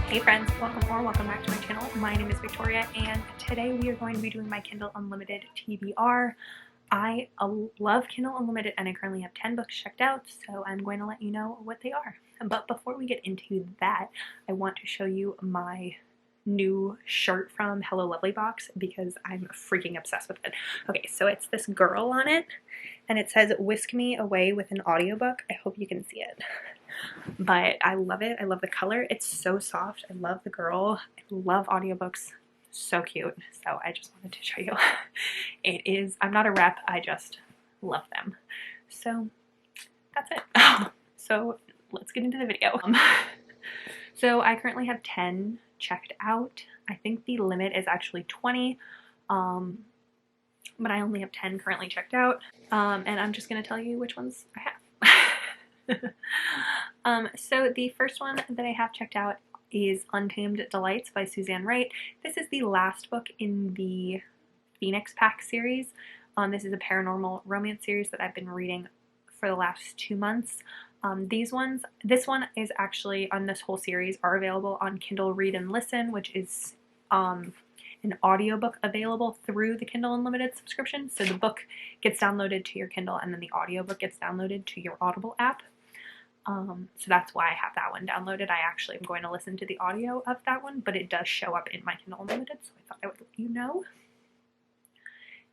Hey friends, welcome back to my channel. My name is Victoria and today we are going to be doing my Kindle Unlimited TBR. I love Kindle Unlimited and I currently have 10 books checked out, so I'm going to let you know what they are. But before we get into that, I want to show you my new shirt from Hello Lovely box because I'm freaking obsessed with it. Okay, so it's this girl on it and it says "Whisk Me Away with an Audiobook." I hope you can see it. But I love it. I love the color. It's so soft. I love the girl. I love audiobooks. So cute. So I just wanted to show you. It is, I'm not a rep, I just love them. So that's it. So let's get into the video. So I currently have 10 checked out. I think the limit is actually 20. But I only have 10 currently checked out. And I'm just going to tell you which ones I have. So the first one that I have checked out is Untamed Delights by Suzanne Wright. This is the last book in the Phoenix Pack series. This is a paranormal romance series that I've been reading for the last 2 months. This one is actually, on this whole series, are available on Kindle Read and Listen, which is an audiobook available through the Kindle Unlimited subscription. So the book gets downloaded to your Kindle and then the audiobook gets downloaded to your Audible app. So that's why I have that one downloaded. I actually am going to listen to the audio of that one, but it does show up in my Kindle Unlimited, so I thought I would let you know.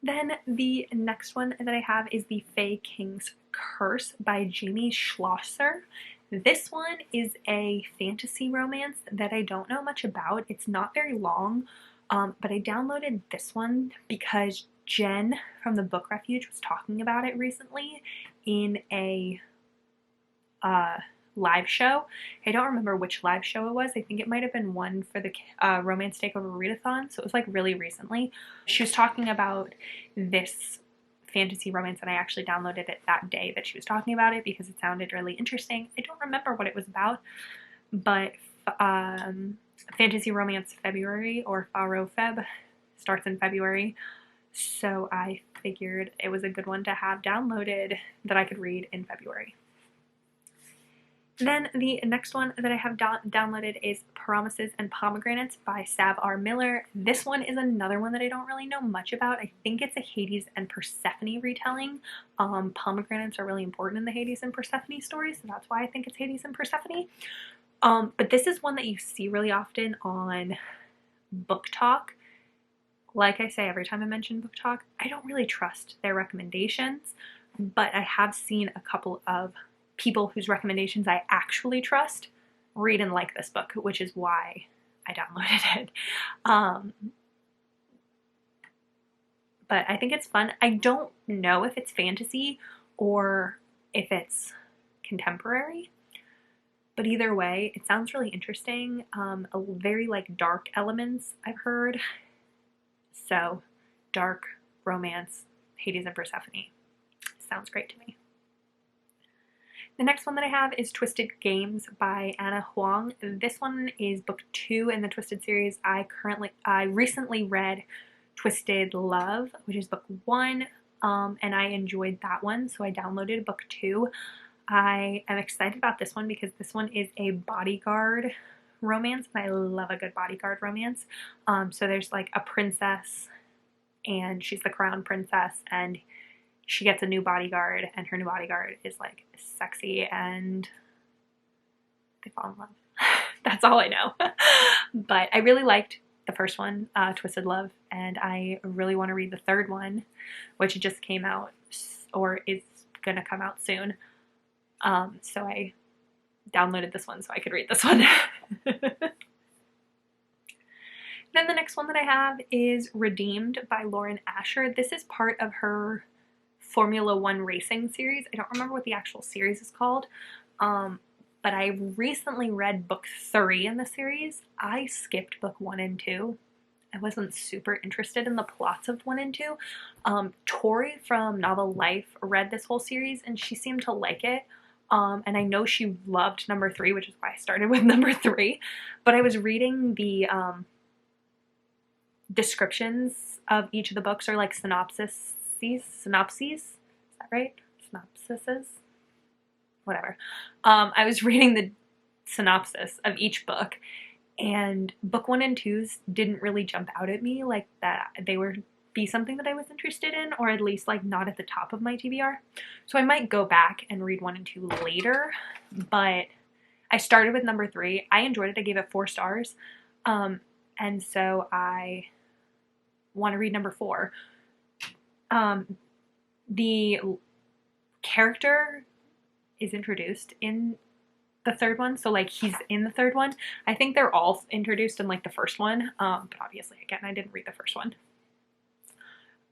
Then the next one that I have is The Fae King's Curse by Jamie Schlosser. This one is a fantasy romance that I don't know much about. It's not very long, but I downloaded this one because Jen from the Book Refuge was talking about it recently in a live show. I don't remember which live show it was. I think it might have been one for the Romance Takeover Readathon, so it was like really recently. She was talking about this fantasy romance and I actually downloaded it that day that she was talking about it because it sounded really interesting. I don't remember what it was about, but Fantasy Romance February, or Faro Feb, starts in February, so I figured it was a good one to have downloaded that I could read in February. Then the next one that I have downloaded is Promises and Pomegranates by Sav R. Miller. This one is another one that I don't really know much about. I think it's a Hades and Persephone retelling. Pomegranates are really important in the Hades and Persephone stories, so that's why I think it's Hades and Persephone. But this is one that you see really often on Book Talk. Like I say, every time I mention Book Talk, I don't really trust their recommendations, but I have seen a couple of people whose recommendations I actually trust read and like this book, which is why I downloaded it. But I think it's fun. I don't know if it's fantasy or if it's contemporary, but either way, it sounds really interesting. A very like dark elements, I've heard. So dark, romance, Hades and Persephone. Sounds great to me. The next one that I have is Twisted Games by Anna Huang. This one is book 2 in the Twisted series. I recently read Twisted Love, which is book 1, and I enjoyed that one, so I downloaded book 2. I am excited about this one because this one is a bodyguard romance, and I love a good bodyguard romance. So there's like a princess, and she's the crown princess, and she gets a new bodyguard, and her new bodyguard is like sexy, and they fall in love. That's all I know. But I really liked the first one, Twisted Love, and I really want to read the third one, which just came out, or is gonna come out soon. So I downloaded this one so I could read this one. Then the next one that I have is Redeemed by Lauren Asher. This is part of her Formula One racing series. I don't remember what the actual series is called, but I recently read book 3 in the series. I skipped book 1 and 2. I wasn't super interested in the plots of 1 and 2. Tori from Novel Life read this whole series and she seemed to like it. And I know she loved number 3, which is why I started with number 3. But I was reading the descriptions of each of the books, or like synopses. Is that right? Synopsises? Whatever. I was reading the synopsis of each book, And book 1 and 2s didn't really jump out at me like that they were be something that I was interested in, or at least like not at the top of my TBR. So I might go back and read 1 and 2 later, but I started with number 3. I enjoyed it. I gave it 4 stars. And so I want to read number 4. The character is introduced in the third one, so like he's in the third one. I think they're all introduced in like the first one, but obviously again I didn't read the first one.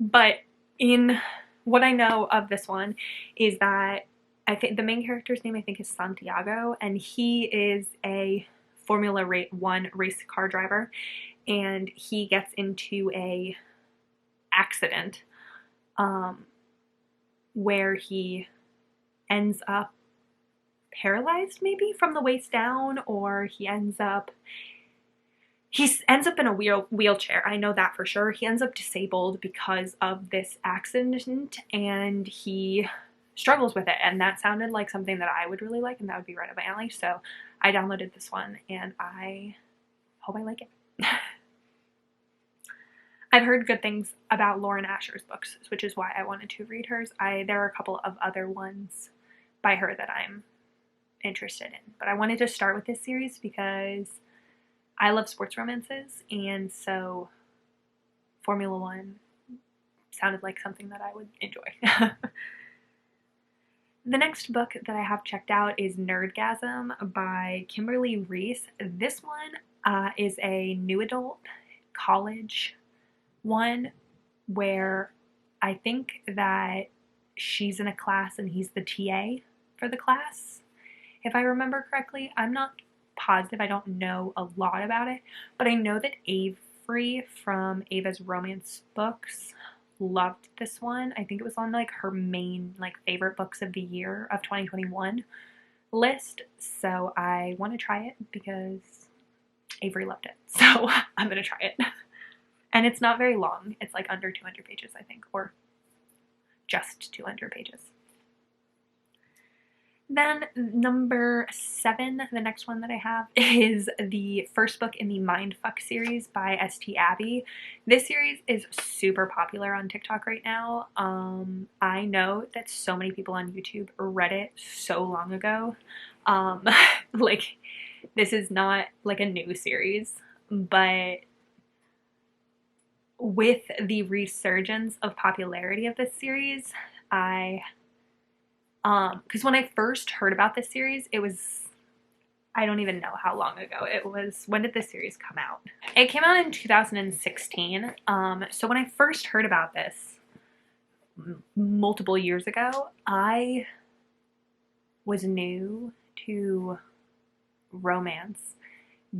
But in what I know of this one is that I think the main character's name I think is Santiago, and he is a Formula 1 race car driver, and he gets into a accident where he ends up paralyzed maybe from the waist down, or he ends up in a wheelchair. I know that for sure. He ends up disabled because of this accident, and he struggles with it, and that sounded like something that I would really like, and that would be right up my alley. So I downloaded this one, and I hope I like it. I've heard good things about Lauren Asher's books, which is why I wanted to read hers. There are a couple of other ones by her that I'm interested in, but I wanted to start with this series because I love sports romances, and so Formula 1 sounded like something that I would enjoy. The next book that I have checked out is Nerdgasm by Kimberly Reese. This one is a new adult college one where I think that she's in a class and he's the TA for the class, if I remember correctly. I'm not positive. I don't know a lot about it, but I know that Avery from Ava's Romance Books loved this one. I think it was on like her main like favorite books of the year of 2021 list. So I want to try it because Avery loved it. So I'm going to try it. And it's not very long. It's like under 200 pages, I think, or just 200 pages. Then number 7, the next one that I have, is the first book in the Mindfuck series by St. Abby. This series is super popular on TikTok right now. I know that so many people on YouTube read it so long ago. Like, this is not like a new series, but with the resurgence of popularity of this series, because when I first heard about this series, it was, I don't even know how long ago it was. When did this series come out? It came out in 2016. So when I first heard about this multiple years ago, I was new to romance,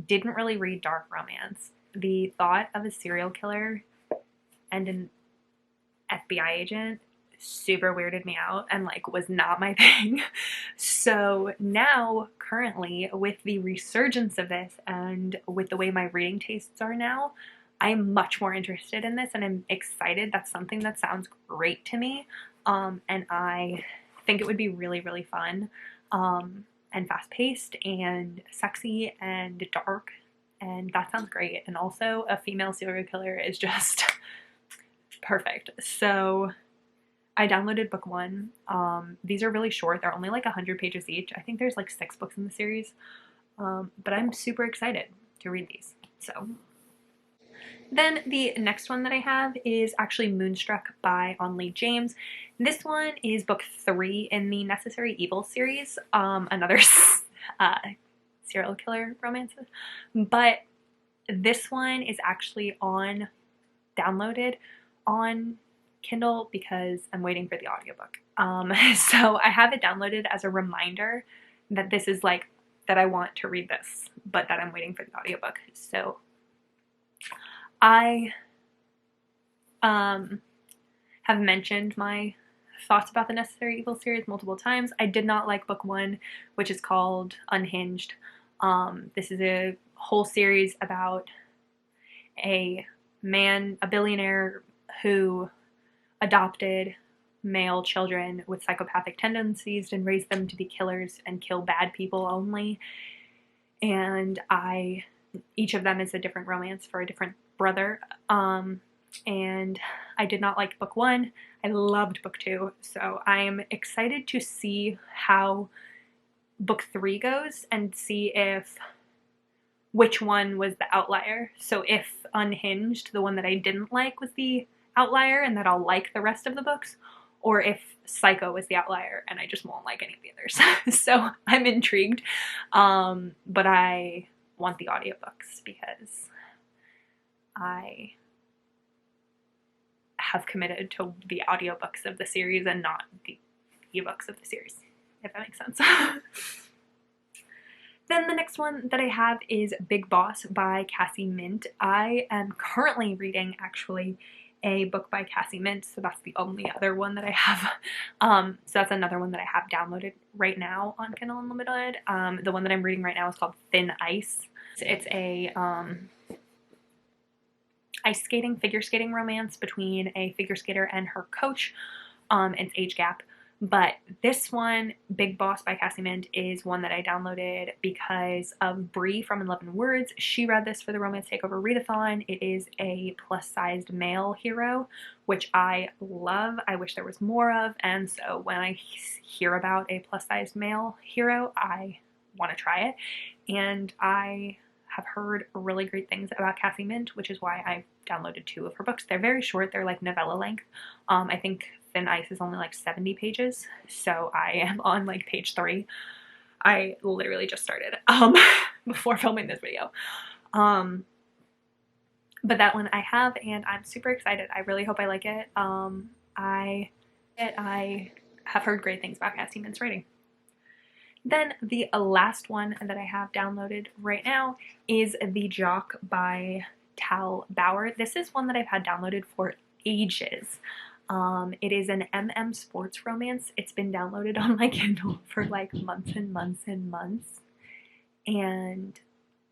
didn't really read dark romance. The thought of a serial killer and an FBI agent super weirded me out and like was not my thing. So now currently, with the resurgence of this and with the way my reading tastes are now, I'm much more interested in this, and I'm excited. That's something that sounds great to me, and I think it would be really, really fun, and fast-paced and sexy and dark, and that sounds great. And also a female serial killer is just perfect. So I downloaded book 1. These are really short. They're only like 100 pages each. I think there's like 6 books in the series. But I'm super excited to read these. So then the next one that I have is actually Moonstruck by Onley James. This one is book 3 in the Necessary Evil series. Another serial killer romances. But this one is actually downloaded on Kindle because I'm waiting for the audiobook. So I have it downloaded as a reminder that this is like, that I want to read this, but that I'm waiting for the audiobook. So I have mentioned my thoughts about the Necessary Evil series multiple times. I did not like book 1, which is called Unhinged. This is a whole series about a billionaire who adopted male children with psychopathic tendencies and raised them to be killers and kill bad people only. And I each of them is a different romance for a different brother. And I did not like book 1. I loved book 2. So I'm excited to see how book 3 goes and see if which one was the outlier. So if Unhinged, the one that I didn't like, was the outlier and that I'll like the rest of the books, or if Psycho was the outlier and I just won't like any of the others. So I'm intrigued. But I want the audiobooks because I have committed to the audiobooks of the series and not the ebooks of the series, if that makes sense. Then the next one that I have is Big Boss by Cassie Mint. I am currently reading, actually, a book by Cassie Mint, so that's the only other one that I have. So that's another one that I have downloaded right now on Kindle Unlimited. The one that I'm reading right now is called Thin Ice. It's a ice skating, figure skating romance between a figure skater and her coach. It's age gap. But this one, Big Boss by Cassie Mint, is one that I downloaded because of Brie from In 11 Words. She read this for the Romance Takeover Readathon. It is a plus-sized male hero, which I love. I wish there was more of, and so when I hear about a plus-sized male hero, I want to try it. And I have heard really great things about Cassie Mint, which is why I downloaded 2 of her books. They're very short. They're like novella length. I think Thin Ice is only like 70 pages, so I am on like page 3. I literally just started before filming this video. But that one I have, and I'm super excited. I really hope I like it. I have heard great things about Cassie Mint's writing. Then the last one that I have downloaded right now is The Jock by Tal Bauer. This is one that I've had downloaded for ages. It is an sports romance. It's been downloaded on my Kindle for like months and months and months, and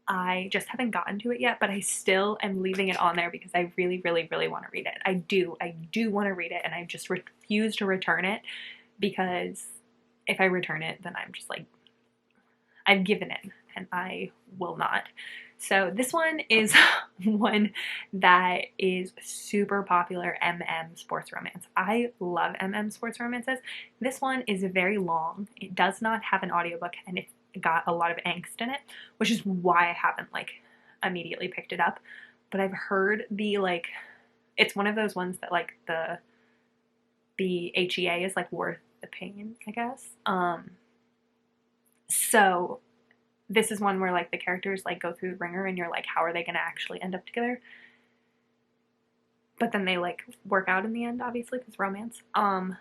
I just haven't gotten to it yet, but I still am leaving it on there because I really, really, really want to read it. I do want to read it, and I just refuse to return it because if I return it, then I'm just like, I've given in, and I will not. So this one is one that is super popular sports romance. I love sports romances. This one is very long. It does not have an audiobook, and it's got a lot of angst in it, which is why I haven't like immediately picked it up. But I've heard it's one of those ones that like the HEA is like worth the pain, I guess. So this is one where like the characters like go through the ringer and you're like, how are they going to actually end up together? But then they like work out in the end, obviously, because romance. But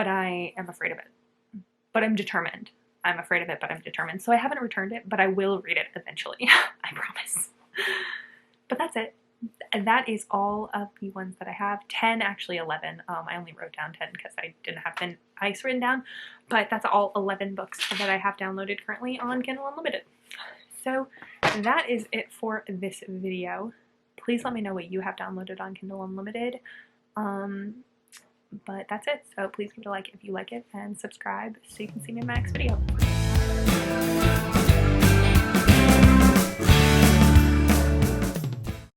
I am afraid of it. But I'm determined. I'm afraid of it, but I'm determined. So I haven't returned it, but I will read it eventually. I promise. But that's it. That is all of the ones that I have. 10, actually 11. I only wrote down 10 because I didn't have Thin Ice written down. But that's all 11 books that I have downloaded currently on Kindle Unlimited. So that is it for this video. Please let me know what you have downloaded on Kindle Unlimited. But that's it. So please give it a like if you like it, and subscribe so you can see me in my next video.